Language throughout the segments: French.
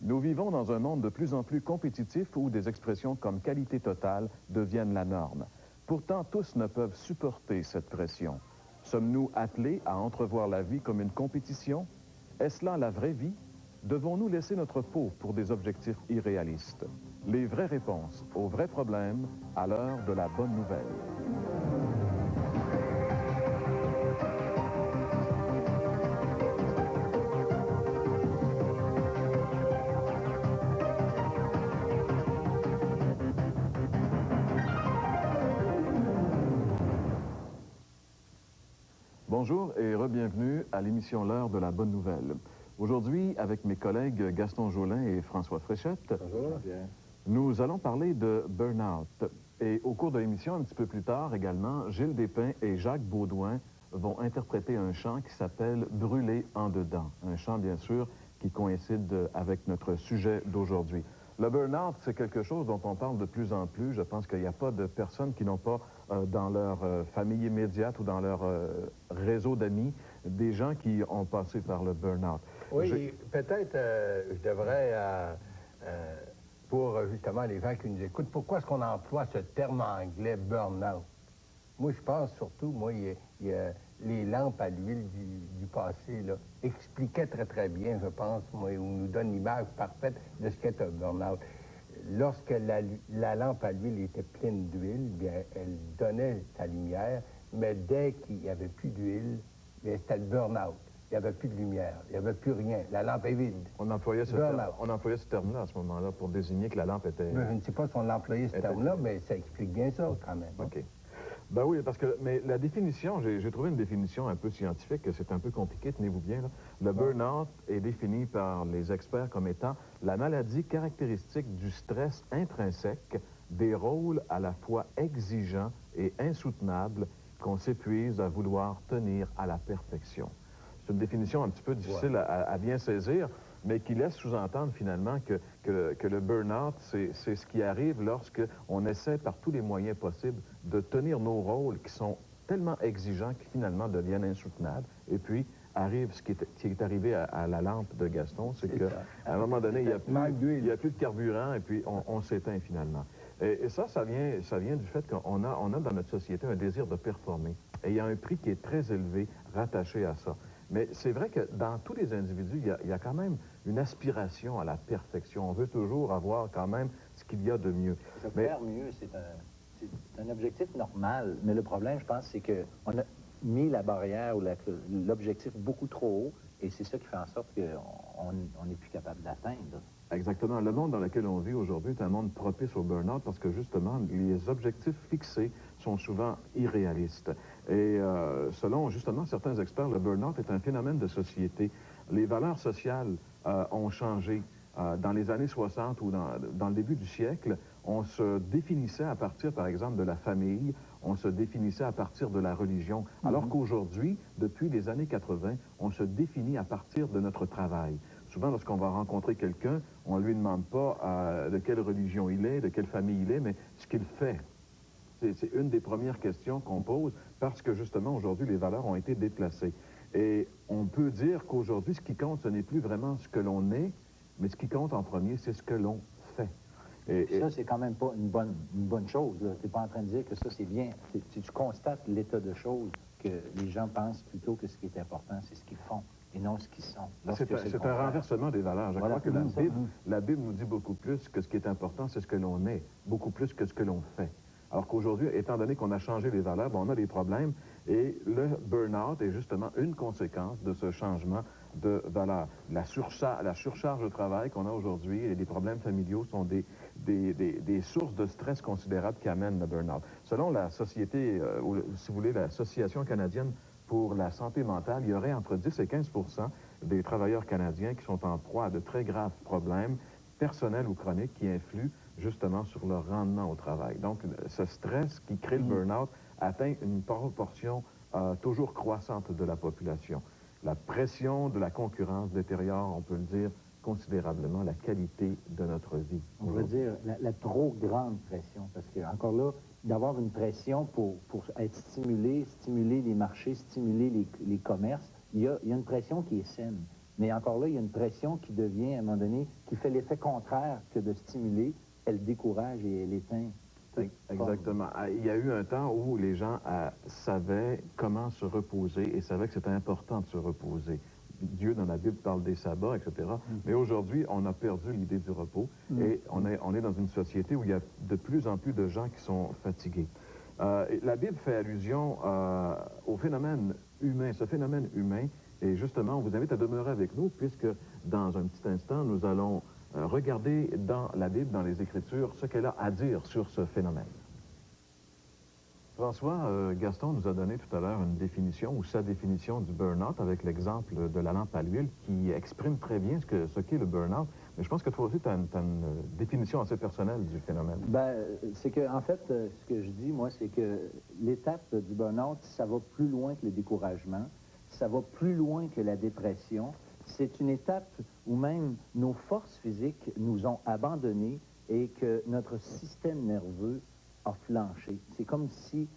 Nous vivons dans un monde de plus en plus compétitif où des expressions comme qualité totale deviennent la norme. Pourtant, tous ne peuvent supporter cette pression. Sommes-nous appelés à entrevoir la vie comme une compétition? Est-ce là la vraie vie? Devons-nous laisser notre peau pour des objectifs irréalistes? Les vraies réponses aux vrais problèmes à l'heure de la bonne nouvelle. Bonjour et re-bienvenue à l'émission L'heure de la bonne nouvelle. Aujourd'hui, avec mes collègues Gaston Jolin et François Fréchette, Bonjour. nous allons parler de burn-out. Et au cours de l'émission, un petit peu plus tard également, Gilles Despins et Jacques Baudouin vont interpréter un chant qui s'appelle « Brûler en dedans ». Un chant, bien sûr, qui coïncide avec notre sujet d'aujourd'hui. Le burn-out, c'est quelque chose dont on parle de plus en plus. Je pense qu'il n'y a pas de personnes qui n'ont pas dans leur famille immédiate ou dans leur réseau d'amis des gens qui ont passé par le burn-out. Oui, peut-être je devrais, pour justement les gens qui nous écoutent, pourquoi est-ce qu'on emploie ce terme anglais burn-out? Moi, je pense surtout, il y a les lampes à l'huile du passé, là, expliquaient très bien, je pense, moi, ou nous donnent l'image parfaite de ce qu'est un burn-out. Lorsque la lampe à l'huile était pleine d'huile, bien, elle donnait sa lumière, mais dès qu'il n'y avait plus d'huile, bien, c'était le burn-out. Il n'y avait plus de lumière, il n'y avait plus rien. La lampe est vide. On employait ce terme-là à ce moment-là pour désigner que la lampe était... Mais je ne sais pas si on employait ce terme-là, mais ça explique bien ça quand même. OK. Ben oui, parce que, mais la définition, j'ai trouvé une définition un peu scientifique, c'est un peu compliqué, tenez-vous bien, là. Le burn-out est défini par les experts comme étant la maladie caractéristique du stress intrinsèque, des rôles à la fois exigeants et insoutenables qu'on s'épuise à vouloir tenir à la perfection. C'est une définition un petit peu difficile à bien saisir, mais qui laisse sous-entendre finalement que le burn-out, c'est ce qui arrive lorsque on essaie par tous les moyens possibles de tenir nos rôles qui sont tellement exigeants qu'ils finalement deviennent insoutenables. Et puis arrive ce qui est arrivé à la lampe de Gaston, c'est qu'à un moment donné, il n'y a plus de carburant et puis on s'éteint finalement. Et ça vient du fait qu'on a dans notre société un désir de performer. Et il y a un prix qui est très élevé rattaché à ça. Mais c'est vrai que dans tous les individus, il y a quand même une aspiration à la perfection. On veut toujours avoir quand même ce qu'il y a de mieux. Faire mieux, c'est un objectif normal. Mais le problème, je pense, c'est qu'on a mis la barrière ou l'objectif beaucoup trop haut, et c'est ça qui fait en sorte qu'on n'est plus capable d'atteindre. Exactement. Le monde dans lequel on vit aujourd'hui est un monde propice au burn-out parce que justement, les objectifs fixés sont souvent irréalistes. Et selon justement certains experts, le burn-out est un phénomène de société. Les valeurs sociales ont changé. Dans les années 60 ou dans le début du siècle, on se définissait à partir, par exemple, de la famille, on se définissait à partir de la religion, alors qu'aujourd'hui, depuis les années 80, on se définit à partir de notre travail. Souvent, lorsqu'on va rencontrer quelqu'un, on ne lui demande pas de quelle religion il est, de quelle famille il est, mais ce qu'il fait. C'est une des premières questions qu'on pose parce que, justement, aujourd'hui, les valeurs ont été déplacées. Et on peut dire qu'aujourd'hui, ce qui compte, ce n'est plus vraiment ce que l'on est, mais ce qui compte en premier, c'est ce que l'on fait. Et ça, c'est quand même pas une bonne chose. Tu n'es pas en train de dire que ça, c'est bien. Tu constates l'état de choses, que les gens pensent plutôt que ce qui est important, c'est ce qu'ils font et non ce qu'ils sont. C'est un renversement des valeurs. Je crois que la Bible nous dit beaucoup plus que ce qui est important, c'est ce que l'on est, beaucoup plus que ce que l'on fait. Alors qu'aujourd'hui, étant donné qu'on a changé les valeurs, on a des problèmes et le burn-out est justement une conséquence de ce changement de valeurs. La surcharge de travail qu'on a aujourd'hui et les problèmes familiaux sont des sources de stress considérables qui amènent le burn-out. Selon la société, ou si vous voulez, l'Association canadienne pour la santé mentale, il y aurait entre 10 et 15 % des travailleurs canadiens qui sont en proie à de très graves problèmes personnels ou chroniques qui influent justement sur leur rendement au travail. Donc, ce stress qui crée le burn-out atteint une proportion toujours croissante de la population. La pression de la concurrence détériore, on peut le dire, considérablement la qualité de notre vie. On veut dire la trop grande pression, parce que, encore là, d'avoir une pression pour être stimuler les marchés, stimuler les commerces, il y a une pression qui est saine. Mais encore là, il y a une pression qui devient, à un moment donné, qui fait l'effet contraire que de stimuler. Elle décourage et elle éteint. Exactement. Il y a eu un temps où les gens savaient comment se reposer et savaient que c'était important de se reposer. Dieu, dans la Bible, parle des sabbats, etc. Mais aujourd'hui, on a perdu l'idée du repos et on est dans une société où il y a de plus en plus de gens qui sont fatigués. La Bible fait allusion au phénomène humain, ce phénomène humain, et justement, on vous invite à demeurer avec nous, puisque dans un petit instant, nous allons regarder dans la Bible, dans les Écritures, ce qu'elle a à dire sur ce phénomène. François, Gaston nous a donné tout à l'heure une définition, ou sa définition du burn-out, avec l'exemple de la lampe à l'huile, qui exprime très bien ce qu'est le burn-out. Mais je pense que toi aussi, tu as, une définition assez personnelle du phénomène. Ben, c'est que, en fait, ce que je dis, moi, c'est que l'étape du burn-out, ça va plus loin que le découragement, ça va plus loin que la dépression. C'est une étape où même nos forces physiques nous ont abandonnés et que notre système nerveux a flanché. C'est comme si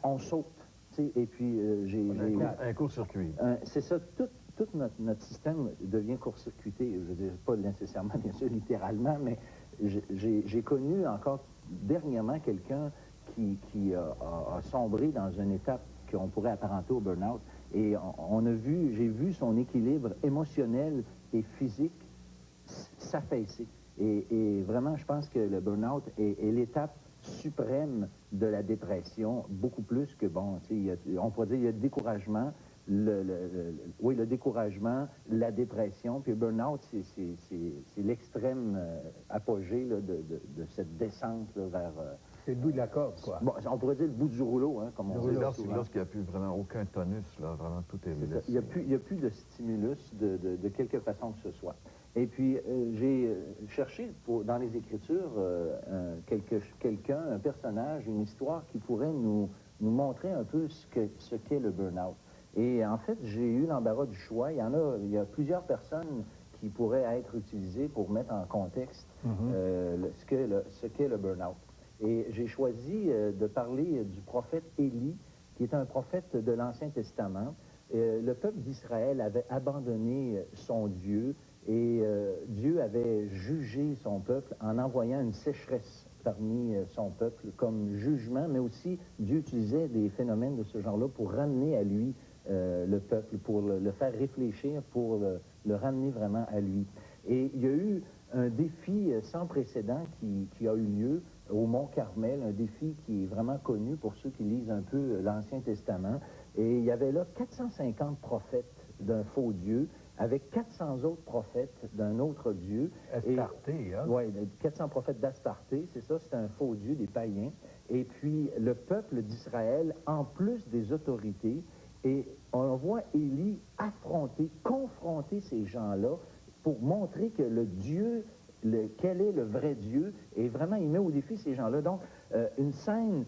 on saute. Et puis, un court-circuit. C'est ça, tout notre système devient court-circuité. Je ne veux dire pas nécessairement, bien sûr, littéralement, mais j'ai connu encore dernièrement quelqu'un qui a sombré dans une étape qu'on pourrait apparenter au burn-out. Et j'ai vu son équilibre émotionnel et physique s'affaisser. Et vraiment, je pense que le burn-out est l'étape suprême de la dépression, beaucoup plus que, bon, on pourrait dire, il y a le découragement, le découragement, la dépression, puis le burn-out, c'est l'extrême apogée là, de cette descente là, vers... C'est le bout de la corde, quoi. Bon, on pourrait dire le bout du rouleau, hein, comme on dit. C'est lorsqu'il n'y a plus vraiment aucun tonus, là, vraiment tout est laissé. Il n'y a plus de stimulus de quelque façon que ce soit. Et puis, j'ai cherché dans les Écritures quelqu'un, un personnage, une histoire qui pourrait nous montrer un peu ce qu'est le burn-out. Et en fait, j'ai eu l'embarras du choix. Il y a plusieurs personnes qui pourraient être utilisées pour mettre en contexte ce qu'est le burn-out. Et j'ai choisi de parler du prophète Élie, qui est un prophète de l'Ancien Testament. Le peuple d'Israël avait abandonné son Dieu et Dieu avait jugé son peuple en envoyant une sécheresse parmi son peuple comme jugement, mais aussi Dieu utilisait des phénomènes de ce genre-là pour ramener à lui le peuple, pour le faire réfléchir, pour le ramener vraiment à lui. Et il y a eu un défi sans précédent qui a eu lieu au Mont Carmel, un défi qui est vraiment connu pour ceux qui lisent un peu l'Ancien Testament. Et il y avait là 450 prophètes d'un faux Dieu, avec 400 autres prophètes d'un autre Dieu. Astarté, hein? Oui, 400 prophètes d'Astarté, c'est ça, c'est un faux Dieu, des païens. Et puis, le peuple d'Israël, en plus des autorités, et on voit Élie confronter ces gens-là pour montrer que le Dieu, quel est le vrai Dieu, et vraiment, il met au défi ces gens-là. Donc, une scène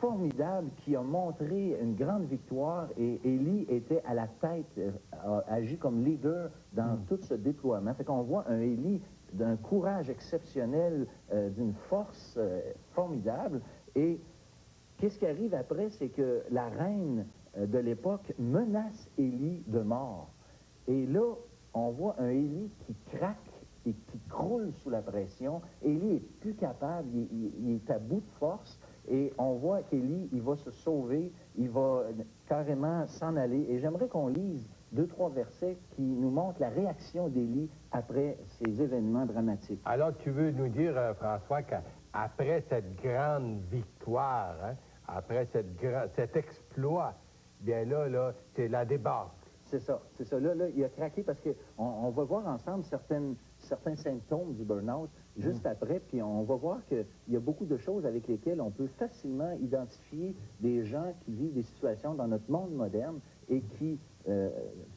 formidable qui a montré une grande victoire, et Élie était à la tête, a agi comme leader dans tout ce déploiement. Fait qu'on voit un Élie d'un courage exceptionnel, d'une force formidable, et qu'est-ce qui arrive après, c'est que la reine de l'époque menace Élie de mort. Et là, on voit un Élie qui craque et qui croule sous la pression. Élie est plus capable, il est à bout de force, et on voit qu'Élie, il va se sauver, il va carrément s'en aller. Et j'aimerais qu'on lise 2-3 versets qui nous montrent la réaction d'Élie après ces événements dramatiques. Alors, tu veux nous dire, François, qu'après cette grande victoire, hein, après cet exploit, bien là, c'est la débâcle. C'est ça. Là, il a craqué parce qu'on va voir ensemble certains symptômes du burn-out juste après, puis on va voir qu'il y a beaucoup de choses avec lesquelles on peut facilement identifier des gens qui vivent des situations dans notre monde moderne et qui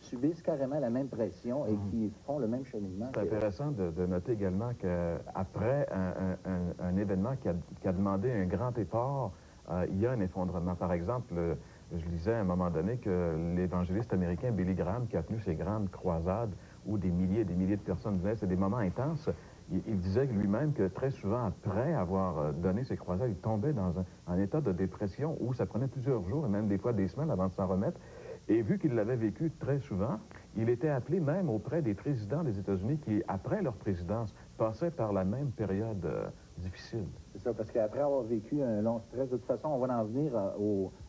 subissent carrément la même pression et qui font le même cheminement. C'est intéressant de noter également qu'après un événement qui a demandé un grand effort, il y a un effondrement. Par exemple, je lisais à un moment donné que l'évangéliste américain Billy Graham, qui a tenu ces grandes croisades où des milliers et des milliers de personnes venaient, c'est des moments intenses, il disait lui-même que très souvent, après avoir donné ces croisades, il tombait dans un état de dépression où ça prenait plusieurs jours et même des fois des semaines avant de s'en remettre. Et vu qu'il l'avait vécu très souvent, il était appelé même auprès des présidents des États-Unis qui, après leur présidence, passaient par la même période difficile. C'est ça, parce qu'après avoir vécu un long stress, de toute façon, on va en venir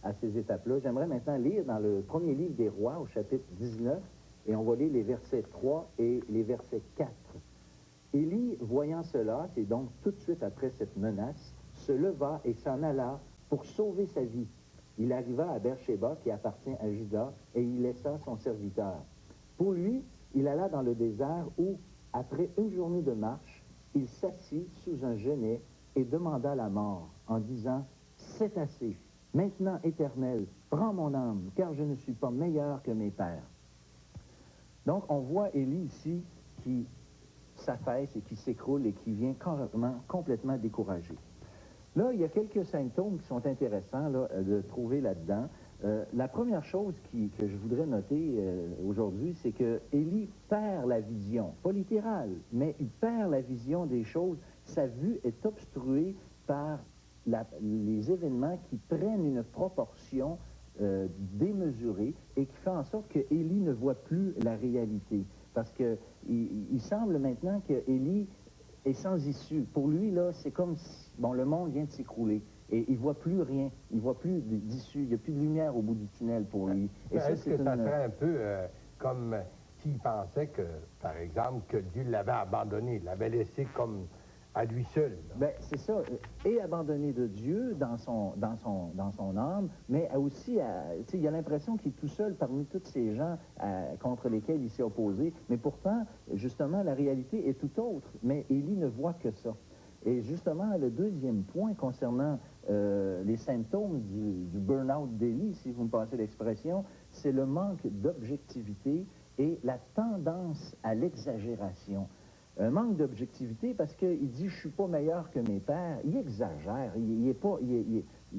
à ces étapes-là. J'aimerais maintenant lire dans le premier livre des Rois, au chapitre 19, et on va lire les versets 3 et les versets 4. Élie, voyant cela, c'est donc tout de suite après cette menace, se leva et s'en alla pour sauver sa vie. Il arriva à Beersheba, qui appartient à Juda, et il laissa son serviteur. Pour lui, il alla dans le désert où, après une journée de marche, il s'assit sous un genêt et demanda la mort, en disant, « C'est assez. Maintenant, Éternel, prends mon âme, car je ne suis pas meilleur que mes pères. » Donc, on voit Élie ici qui s'affaisse et qui s'écroule et qui vient complètement découragé. Là, il y a quelques symptômes qui sont intéressants là, de trouver là-dedans. La première chose que je voudrais noter aujourd'hui, c'est que Élie perd la vision, pas littérale, mais il perd la vision des choses. Sa vue est obstruée par les événements qui prennent une proportion démesurée et qui fait en sorte que Élie ne voit plus la réalité. Parce qu'il semble maintenant que Élie est sans issue. Pour lui, là, c'est comme si, bon, le monde vient de s'écrouler. Et il ne voit plus rien. Il ne voit plus d'issue. Il n'y a plus de lumière au bout du tunnel pour lui. Et ça, est-ce que ça serait un peu comme s'il pensait que, par exemple, que Dieu l'avait abandonné, l'avait laissé comme à lui seul? Bien, c'est ça. Et abandonné de Dieu dans son âme, mais aussi, il a l'impression qu'il est tout seul parmi tous ces gens contre lesquels il s'est opposé. Mais pourtant, justement, la réalité est tout autre. Mais Élie ne voit que ça. Et justement, le deuxième point concernant les symptômes du burn-out d'Élie, si vous me passez l'expression, c'est le manque d'objectivité et la tendance à l'exagération. Un manque d'objectivité parce qu'il dit « je suis pas meilleur que mes pères ». Il exagère,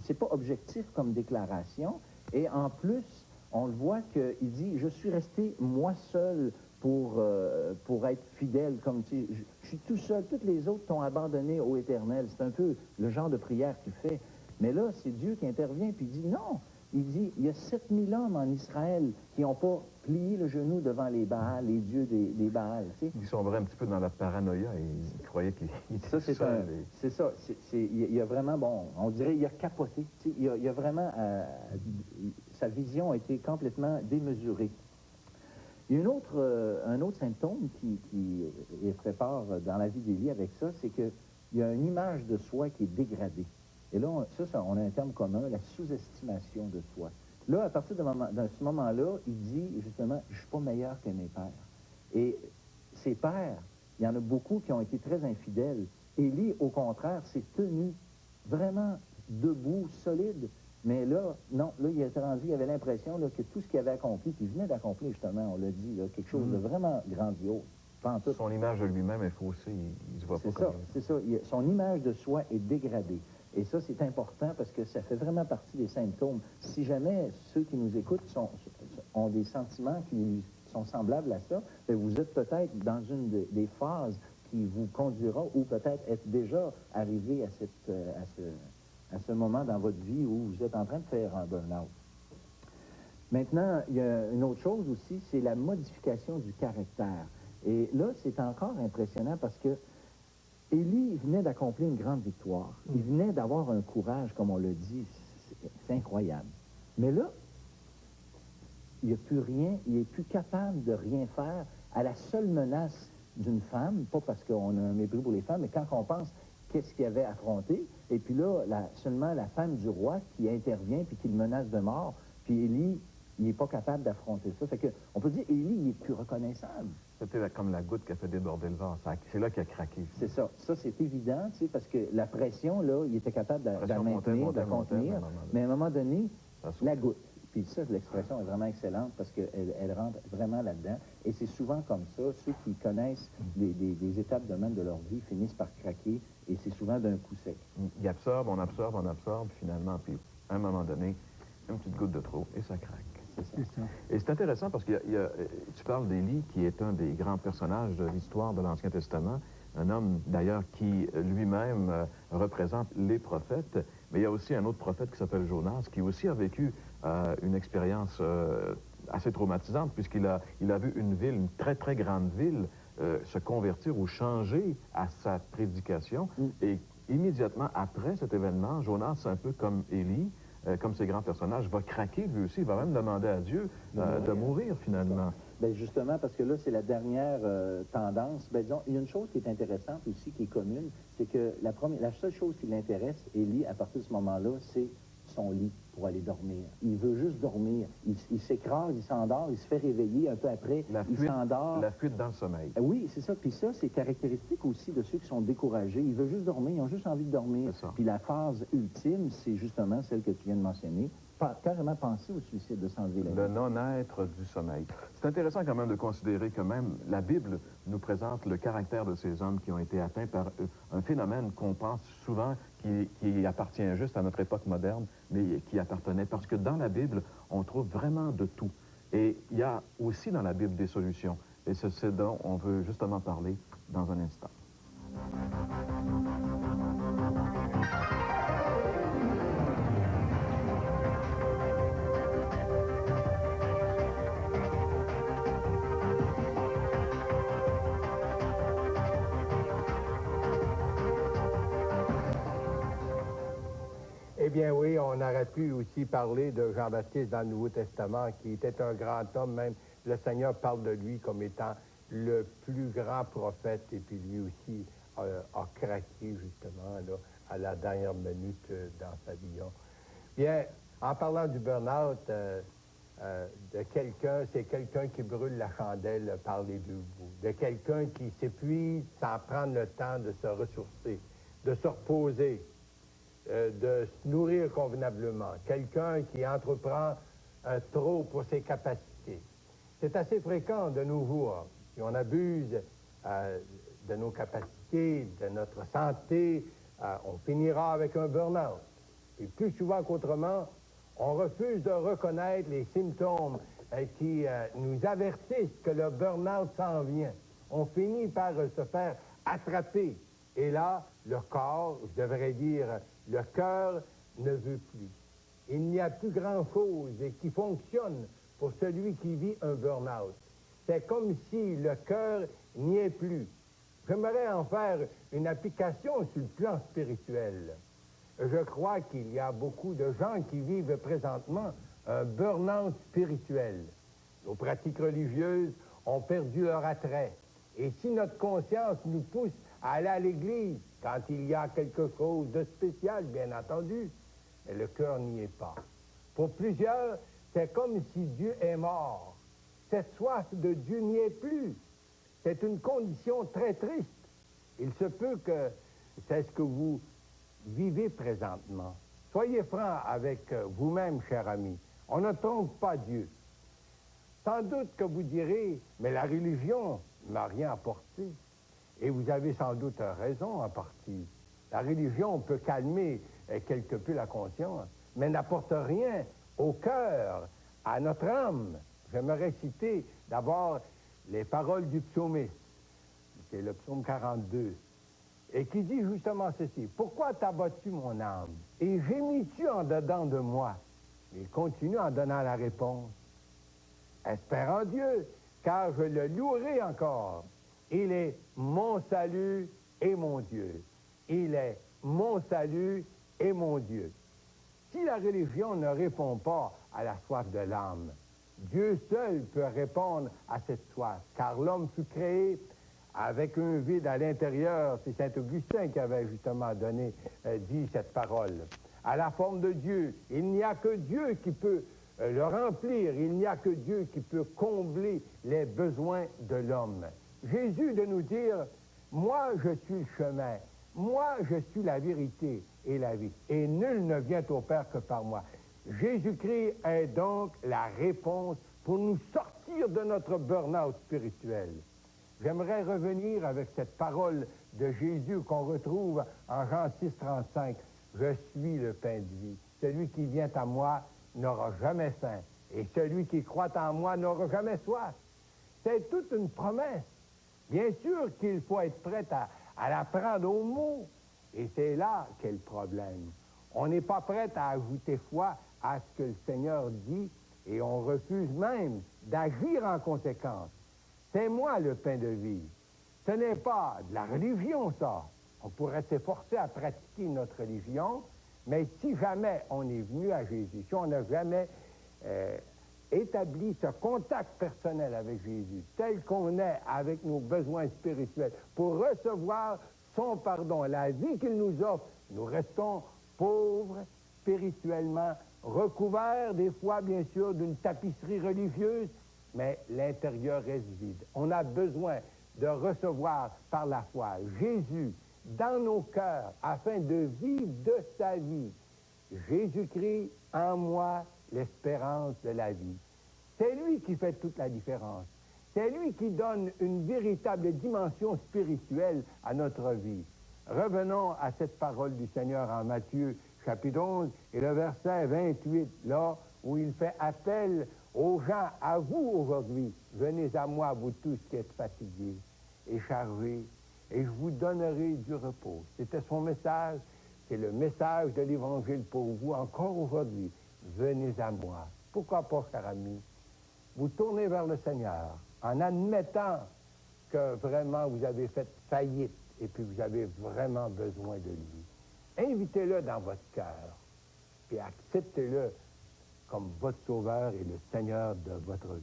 c'est pas objectif comme déclaration. Et en plus, on le voit qu'il dit « je suis resté moi seul pour être fidèle, comme tu sais, je suis tout seul, tous les autres t'ont abandonné au Éternel ». C'est un peu le genre de prière qu'il fait. Mais là, c'est Dieu qui intervient puis il dit « non ». Il dit, il y a 7000 hommes en Israël qui n'ont pas plié le genou devant les Baals, les dieux des Baals. Tu sais. Ils sombrait un petit peu dans la paranoïa et ils croyaient qu'il était ça, seul. C'est ça. Il y a vraiment, bon, on dirait il a capoté. Tu sais, il y a vraiment, sa vision a été complètement démesurée. Il y a un autre symptôme qui fait peur dans la vie d'Élie avec ça, c'est qu'il y a une image de soi qui est dégradée. Et là, on a un terme commun, la sous-estimation de soi. Là, à partir de ce moment-là, il dit justement, je ne suis pas meilleur que mes pères. Et ses pères, il y en a beaucoup qui ont été très infidèles. Élie, au contraire, s'est tenu vraiment debout, solide. Mais là, non, là, il était rendu, il avait l'impression que tout ce qu'il avait accompli, qu'il venait d'accomplir justement, on l'a dit, là, quelque chose de vraiment grandiose. Son image de lui-même est faussée, il se voit pas comme ça. C'est ça, son image de soi est dégradée. Et ça, c'est important parce que ça fait vraiment partie des symptômes. Si jamais ceux qui nous écoutent ont des sentiments qui sont semblables à ça, bien, vous êtes peut-être dans une des phases qui vous conduira ou peut-être être déjà arrivé à ce moment dans votre vie où vous êtes en train de faire un burn-out. Maintenant, il y a une autre chose aussi, c'est la modification du caractère. Et là, c'est encore impressionnant parce que Élie venait d'accomplir une grande victoire. Il venait d'avoir un courage, comme on le dit, c'est incroyable. Mais là, il n'y a plus rien, il n'est plus capable de rien faire à la seule menace d'une femme, pas parce qu'on a un mépris pour les femmes, mais quand on pense qu'est-ce qu'il avait affronté, et puis là, seulement la femme du roi qui intervient puis qui le menace de mort, puis Élie, il n'est pas capable d'affronter ça. Fait que, on peut dire, Élie, il n'est plus reconnaissable. C'était comme la goutte qui a fait déborder le vase. C'est là qu'il a craqué. C'est ça. Ça, c'est évident, tu sais, parce que la pression, là, il était capable de la maintenir, de la contenir, mais à un moment donné, la goutte. Puis ça, l'expression est vraiment excellente parce qu'elle rentre vraiment là-dedans. Et c'est souvent comme ça. Ceux qui connaissent des étapes de même de leur vie finissent par craquer et c'est souvent d'un coup sec. Il absorbe, on absorbe, finalement, puis à un moment donné, une petite goutte de trop et ça craque. C'est ça. Et c'est intéressant parce que tu parles d'Élie, qui est un des grands personnages de l'histoire de l'Ancien Testament, un homme d'ailleurs qui lui-même représente les prophètes, mais il y a aussi un autre prophète qui s'appelle Jonas, qui aussi a vécu une expérience assez traumatisante, il a vu une ville, une très, très grande ville, se convertir ou changer à sa prédication. Et immédiatement après cet événement, Jonas, un peu comme Élie, comme ces grands personnages, va craquer lui aussi. Il va même demander à Dieu de mourir finalement. Bien, justement, parce que là, c'est la dernière tendance. Bien, disons, il y a une chose qui est intéressante aussi, qui est commune, c'est que la seule chose qui l'intéresse, Élie, à partir de ce moment-là, c'est son lit pour aller dormir. Il veut juste dormir. Il s'écrase, il s'endort, il se fait réveiller un peu après, il s'endort. La fuite dans le sommeil. Oui, c'est ça. Puis ça, c'est caractéristique aussi de ceux qui sont découragés. Ils veulent juste dormir, ils ont juste envie de dormir. Puis la phase ultime, c'est justement celle que tu viens de mentionner. Carrément penser au suicide, de s'enlever la vie. Le non-être du sommeil. C'est intéressant quand même de considérer que même la Bible nous présente le caractère de ces hommes qui ont été atteints par un phénomène qu'on pense souvent qui appartient juste à notre époque moderne, mais qui appartenait, parce que dans la Bible, on trouve vraiment de tout. Et il y a aussi dans la Bible des solutions. Et c'est ce dont on veut justement parler dans un instant. Eh bien oui, on aurait pu aussi parler de Jean-Baptiste dans le Nouveau Testament, qui était un grand homme, même le Seigneur parle de lui comme étant le plus grand prophète, et puis lui aussi a craqué justement là, à la dernière minute dans sa vie. Bien, en parlant du burn-out, de quelqu'un, c'est quelqu'un qui brûle la chandelle par les deux bouts, de quelqu'un qui s'épuise sans prendre le temps de se ressourcer, de se reposer, de se nourrir convenablement, quelqu'un qui entreprend trop pour ses capacités. C'est assez fréquent de nos jours, et on abuse de nos capacités, de notre santé, on finira avec un burn-out. Et plus souvent qu'autrement, on refuse de reconnaître les symptômes qui nous avertissent que le burn-out s'en vient. On finit par se faire attraper. Et là, le corps, je devrais dire, le cœur ne veut plus. Il n'y a plus grand-chose qui fonctionne pour celui qui vit un burn-out. C'est comme si le cœur n'y est plus. J'aimerais en faire une application sur le plan spirituel. Je crois qu'il y a beaucoup de gens qui vivent présentement un burn-out spirituel. Nos pratiques religieuses ont perdu leur attrait. Et si notre conscience nous pousse à aller à l'église, quand il y a quelque chose de spécial, bien entendu, mais le cœur n'y est pas. Pour plusieurs, c'est comme si Dieu est mort. Cette soif de Dieu n'y est plus. C'est une condition très triste. Il se peut que c'est ce que vous vivez présentement. Soyez francs avec vous-même, cher ami. On ne trompe pas Dieu. Sans doute que vous direz, mais la religion ne m'a rien apporté. Et vous avez sans doute raison en partie. La religion peut calmer quelque peu la conscience, mais n'apporte rien au cœur, à notre âme. J'aimerais citer d'abord les paroles du psaumiste, c'est le psaume 42, et qui dit justement ceci: « Pourquoi t'abattu mon âme, et gémis-tu en dedans de moi? » Il continue en donnant la réponse: « Espère en Dieu, car je le louerai encore. Il est mon salut et mon Dieu. Il est mon salut et mon Dieu. » Si la religion ne répond pas à la soif de l'âme, Dieu seul peut répondre à cette soif, car l'homme fut créé avec un vide à l'intérieur. C'est saint Augustin qui avait justement dit cette parole. À la forme de Dieu, il n'y a que Dieu qui peut le remplir, il n'y a que Dieu qui peut combler les besoins de l'homme. Jésus de nous dire: « Moi, je suis le chemin, moi, je suis la vérité et la vie, et nul ne vient au Père que par moi. » Jésus-Christ est donc la réponse pour nous sortir de notre burn-out spirituel. J'aimerais revenir avec cette parole de Jésus qu'on retrouve en Jean 6, 35. « Je suis le pain de vie. Celui qui vient à moi n'aura jamais faim, et celui qui croit en moi n'aura jamais soif. » C'est toute une promesse. Bien sûr qu'il faut être prêt à la prendre au mot. Et c'est là qu'est le problème. On n'est pas prêt à ajouter foi à ce que le Seigneur dit, Et on refuse même d'agir en conséquence. C'est moi le pain de vie. Ce n'est pas de la religion, ça. On pourrait s'efforcer à pratiquer notre religion, mais si jamais on est venu à Jésus, si on n'a jamais établi ce contact personnel avec Jésus, tel qu'on est avec nos besoins spirituels, pour recevoir son pardon, la vie qu'il nous offre, nous restons pauvres spirituellement, recouverts des fois, bien sûr, d'une tapisserie religieuse, mais l'intérieur reste vide. On a besoin de recevoir par la foi Jésus dans nos cœurs afin de vivre de sa vie. Jésus-Christ en moi, l'espérance de la vie. C'est lui qui fait toute la différence. C'est lui qui donne une véritable dimension spirituelle à notre vie. Revenons à cette parole du Seigneur en Matthieu, chapitre 11, et le verset 28, là où il fait appel aux gens, à vous aujourd'hui, venez à moi, vous tous qui êtes fatigués et chargés, et je vous donnerai du repos. C'était son message, c'est le message de l'Évangile pour vous encore aujourd'hui. Venez à moi. Pourquoi pas, cher ami, vous tournez vers le Seigneur en admettant que vraiment vous avez fait faillite et puis vous avez vraiment besoin de lui. Invitez-le dans votre cœur et acceptez-le comme votre sauveur et le Seigneur de votre vie.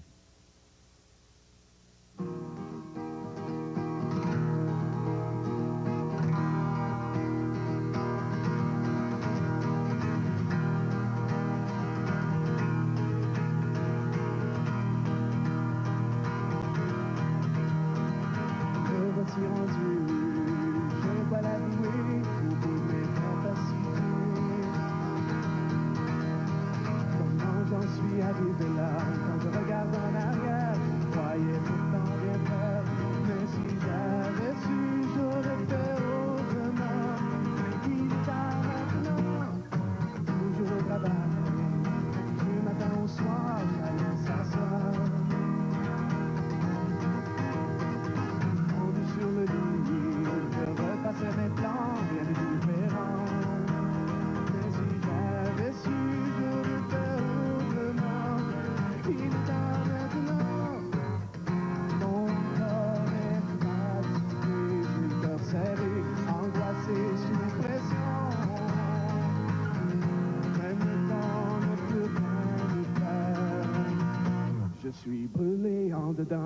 Je suis brûlé en dedans.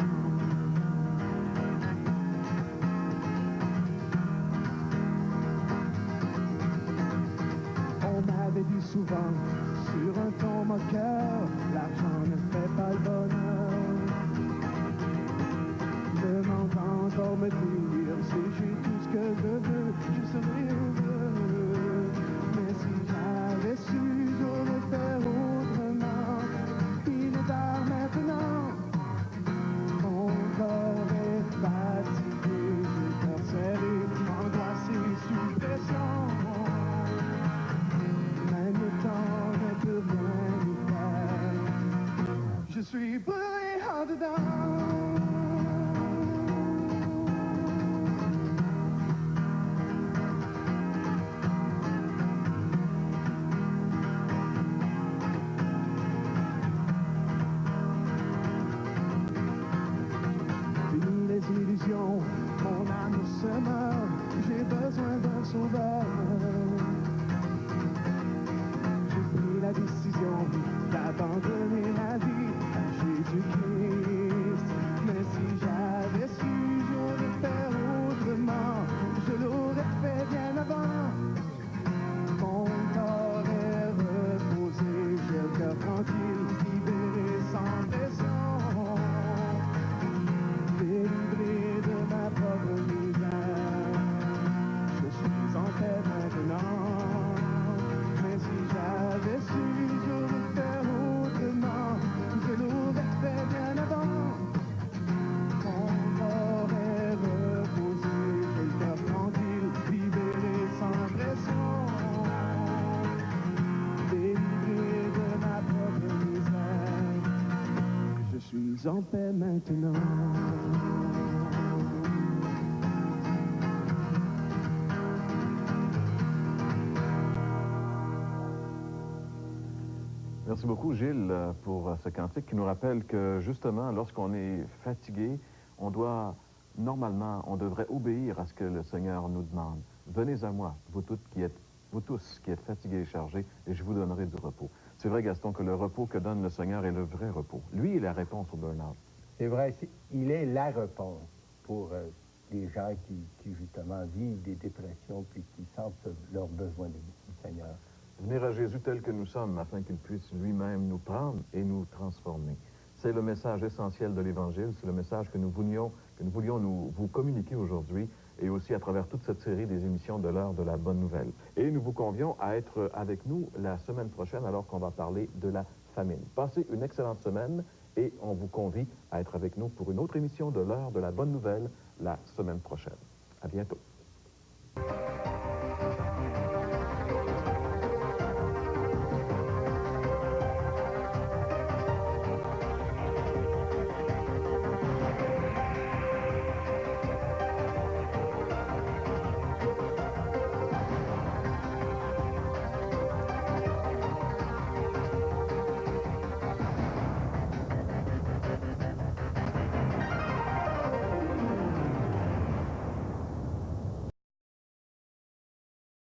On m'avait dit souvent, sur un ton moqueur, l'argent ne fait pas le bonheur. Je m'entends encore me dire, si j'ai tout ce que je veux, je serais heureux. Mais si j'avais su, j'aurais fait autrement. Il est tard maintenant, mon corps est fatigué, j'ai le cœur serré, angoissé, sous pression. Même le temps ne peut rien y faire. Je suis brûlé en dedans. Mon âme se meurt, j'ai besoin d'un sauveur. J'ai pris la décision d'abandonner ma vie à Jésus-Christ. Mais si j'avais su, j'aurais fait autrement. Je l'aurais fait bien avant. Mon corps est reposé, j'ai le cœur tranquille, libéré sans pression. Délivré de ma propre misère, je suis en paix maintenant. Mais si j'avais su, j'aurais fait autrement. Je l'aurais fait bien avant. Mon corps est reposé, j'ai le cœur tranquille, libéré sans pression. Délivré de ma propre misère, je suis en paix maintenant. Merci beaucoup, Gilles, pour ce cantique qui nous rappelle que, justement, lorsqu'on est fatigué, on doit, normalement, on devrait obéir à ce que le Seigneur nous demande. Venez à moi, vous tous qui êtes fatigués et chargés, et je vous donnerai du repos. C'est vrai, Gaston, que le repos que donne le Seigneur est le vrai repos. Lui est la réponse au burn-out. C'est vrai, il est la réponse pour les gens qui, justement, vivent des dépressions puis qui sentent leur besoin du Seigneur. Venir à Jésus tel que nous sommes, afin qu'il puisse lui-même nous prendre et nous transformer. C'est le message essentiel de l'Évangile, c'est le message que nous voulions vous communiquer aujourd'hui, et aussi à travers toute cette série des émissions de l'heure de la bonne nouvelle. Et nous vous convions à être avec nous la semaine prochaine, alors qu'on va parler de la famine. Passez une excellente semaine, et on vous convie à être avec nous pour une autre émission de l'heure de la bonne nouvelle la semaine prochaine. À bientôt.